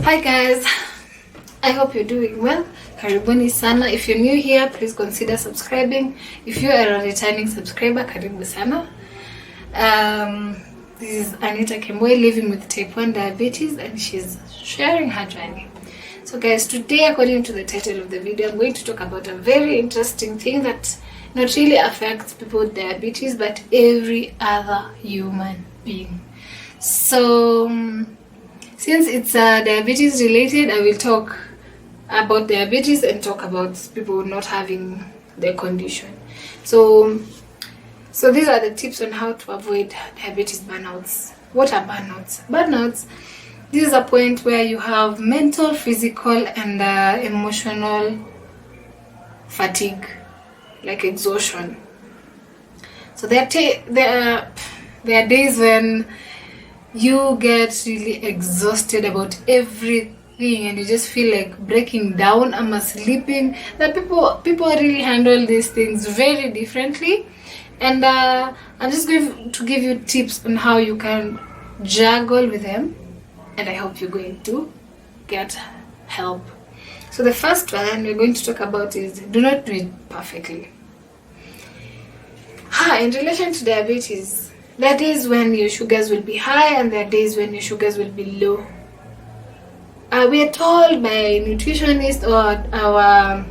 Hi guys, I hope you're doing well. Karibuni sana. If you're new here, please consider subscribing. If you are a returning subscriber, karibu sana. This is Anita Kemboi, living with type 1 diabetes, and she's sharing her journey. So guys, today, according to the title of the video, I'm going to talk about a very interesting thing that not really affects people with diabetes, but every other human being. So since it's diabetes related, I will talk about diabetes and talk about people not having the condition. So these are the tips on how to avoid diabetes burnouts. What are burnouts? Burnouts, this is a point where you have mental, physical, and emotional fatigue, like exhaustion. So there are days when you get really exhausted about everything and you just feel like breaking down or sleeping. That people really handle these things very differently, and I'm just going to give you tips on how you can juggle with them, and I hope you're going to get help. So the first one we're going to talk about is do not do it perfectly. In relation to diabetes, there are days when your sugars will be high and there are days when your sugars will be low. We are told by nutritionists or our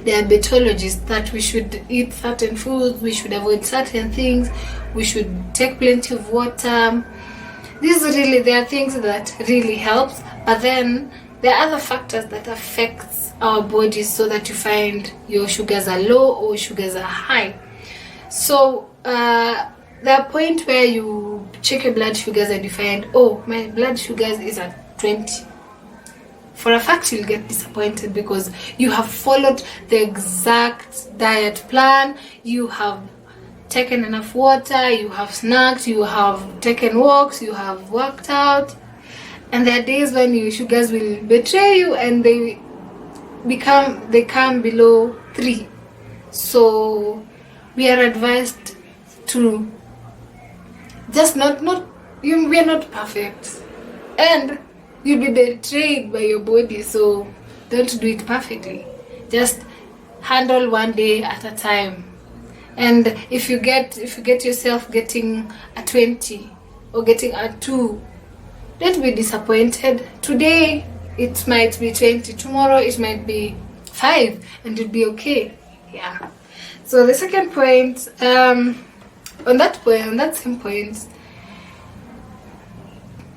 diabetologists that we should eat certain foods, we should avoid certain things, we should take plenty of water. There are things that really helps, but then there are other factors that affects our bodies so that you find your sugars are low or sugars are high. So the point where you check your blood sugars and you find, oh, my blood sugars is at 20. For a fact, you'll get disappointed because you have followed the exact diet plan, you have taken enough water, you have snacked, you have taken walks, you have worked out, and there are days when your sugars will betray you and they come below 3. So we are advised to just we are not perfect, and you'll be betrayed by your body, so don't do it perfectly. Just handle one day at a time. And if you get yourself getting a 20 or getting a 2, don't be disappointed. Today it might be 20, tomorrow it might be 5, and it'll be okay. Yeah. So the second point, on that same point,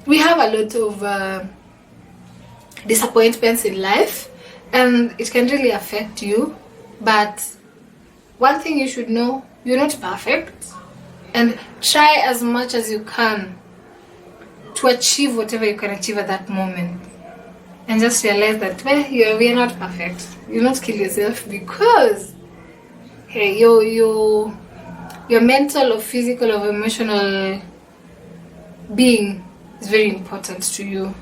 we have a lot of disappointments in life, and it can really affect you. But one thing you should know, you're not perfect, and try as much as you can to achieve whatever you can achieve at that moment, and just realize that we are not perfect. You not kill yourself because hey, your mental or physical or emotional being is very important to you.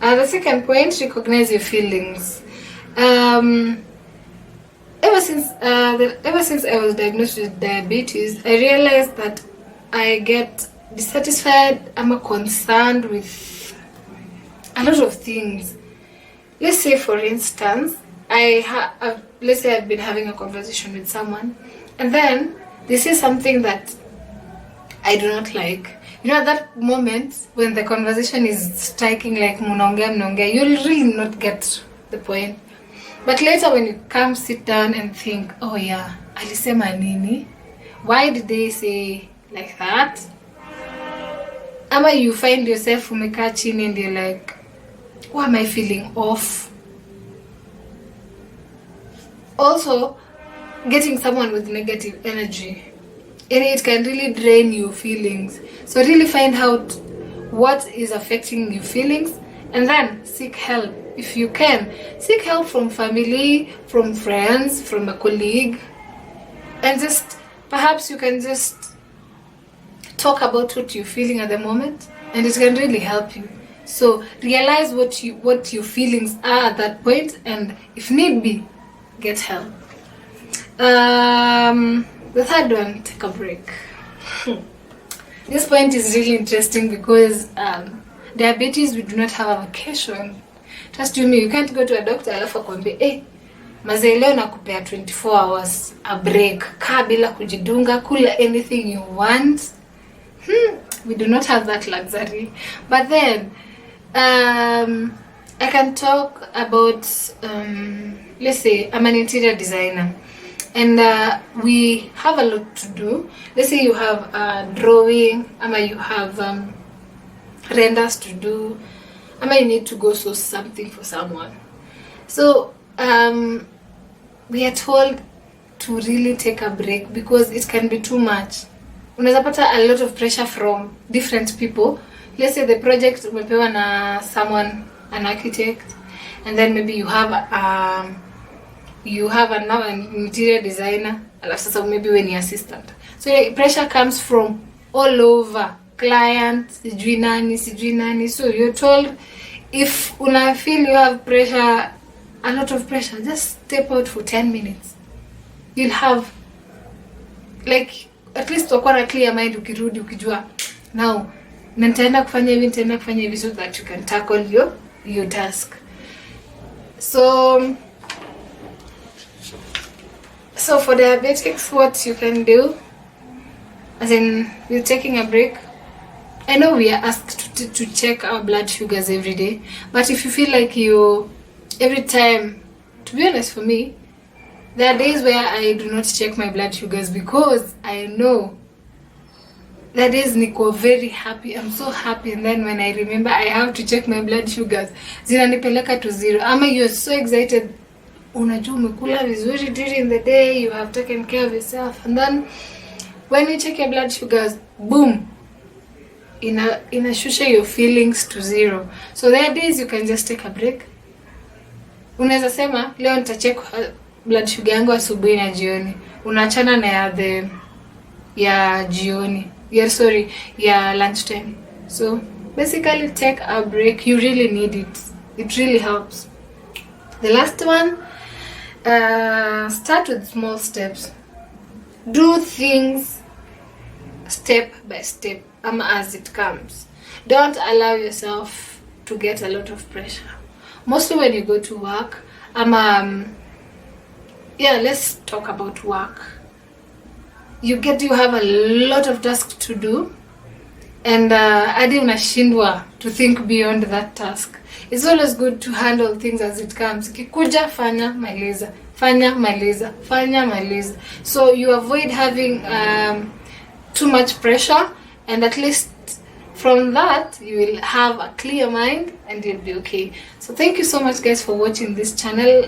The second point, recognize your feelings. Ever since I was diagnosed with diabetes, I realized that I get dissatisfied. I'm concerned with a lot of things. Let's say, for instance, let's say I've been having a conversation with someone, and then they say something that I do not like. At that moment when the conversation is striking like mnaongea, you'll really not get the point. But later when you come sit down and think, oh yeah, alisema nini? Why did they say like that? Ama you find yourself umekaa chini and you're like, why am I feeling off? Also, getting someone with negative energy, and it can really drain your feelings. So really find out what is affecting your feelings, and then seek help. If you can, seek help from family, from friends, from a colleague, and just perhaps you can just talk about what you're feeling at the moment, and it can really help you. So realize what your feelings are at that point, and if need be, get help. The third one, take a break. This point is really interesting because diabetes, we do not have a vacation. Trust you me, you can't go to a doctor alafu akwambie mazee leo nakupea 24 hours a break, kaa bila kujidunga, kula anything you want. We do not have that luxury. But then I can talk about let's say I'm an interior designer, and we have a lot to do. Let's say you have drawing, you have renders to do, you need to go source something for someone. So we are told to really take a break because it can be too much. Unaweza pata a lot of pressure from different people. Let's say the project umepewa na someone, an architect, and then maybe you have another interior designer, alafu sasa maybe when you're assistant. So pressure comes from all over, client, sijui nani. So you're told, if una feel you have pressure, a lot of pressure, just step out for 10 minutes. You'll have like at least uko na clear mind, ukirudi ukijua now nitaenda kufanya hivi so that you can tackle your task. So for diabetics, what you can do, as in you're taking a break. I know we are asked to check our blood sugars every day, but if you feel like every time, to be honest, for me, there are days where I do not check my blood sugars because I know that days niko very happy, I'm so happy, and then when I remember I have to check my blood sugars, zinanipeleka to 0. You're so excited, unajua umekula vizuri during the day, you have taken care of yourself, and then when you check your blood sugars, boom, inashusha your feelings to 0. So there are days you can just take a break. Unaweza sema leo nitacheck blood sugar yangu asubuhi na jioni, unaachana na ya jioni, ya lunchtime. So basically take a break, you really need it really helps. The last one, start with small steps. Do things step by step, as it comes. Don't allow yourself to get a lot of pressure. Mostly when you go to work, let's talk about work. You have a lot of tasks to do, and hadi unashindwa to think beyond that task. It's always good to handle things as it comes. Kikuja, fanya maliza. So you avoid having too much pressure, and at least from that you will have a clear mind and you'll be okay. So thank you so much, guys, for watching this channel.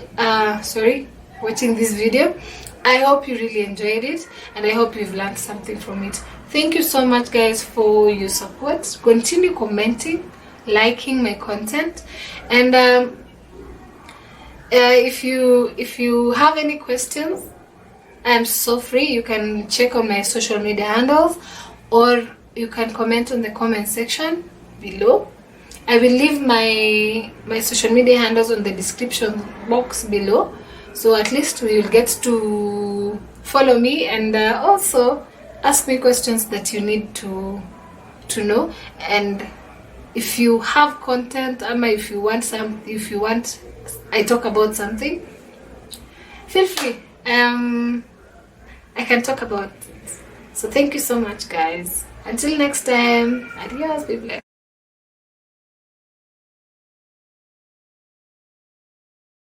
Watching this video. I hope you really enjoyed it, and I hope you've learned something from it. Thank you so much, guys, for your support. Continue commenting, liking my content, and if you have any questions, I'm so free. You can check on my social media handles, or you can comment on the comment section below. I will leave my social media handles on the description box below, so at least we will get to follow me, and also ask me questions that you need to know. And if you have content, if you want I talk about something, feel free. I can talk about it. So thank you so much, guys. Until next time, adios, be blessed.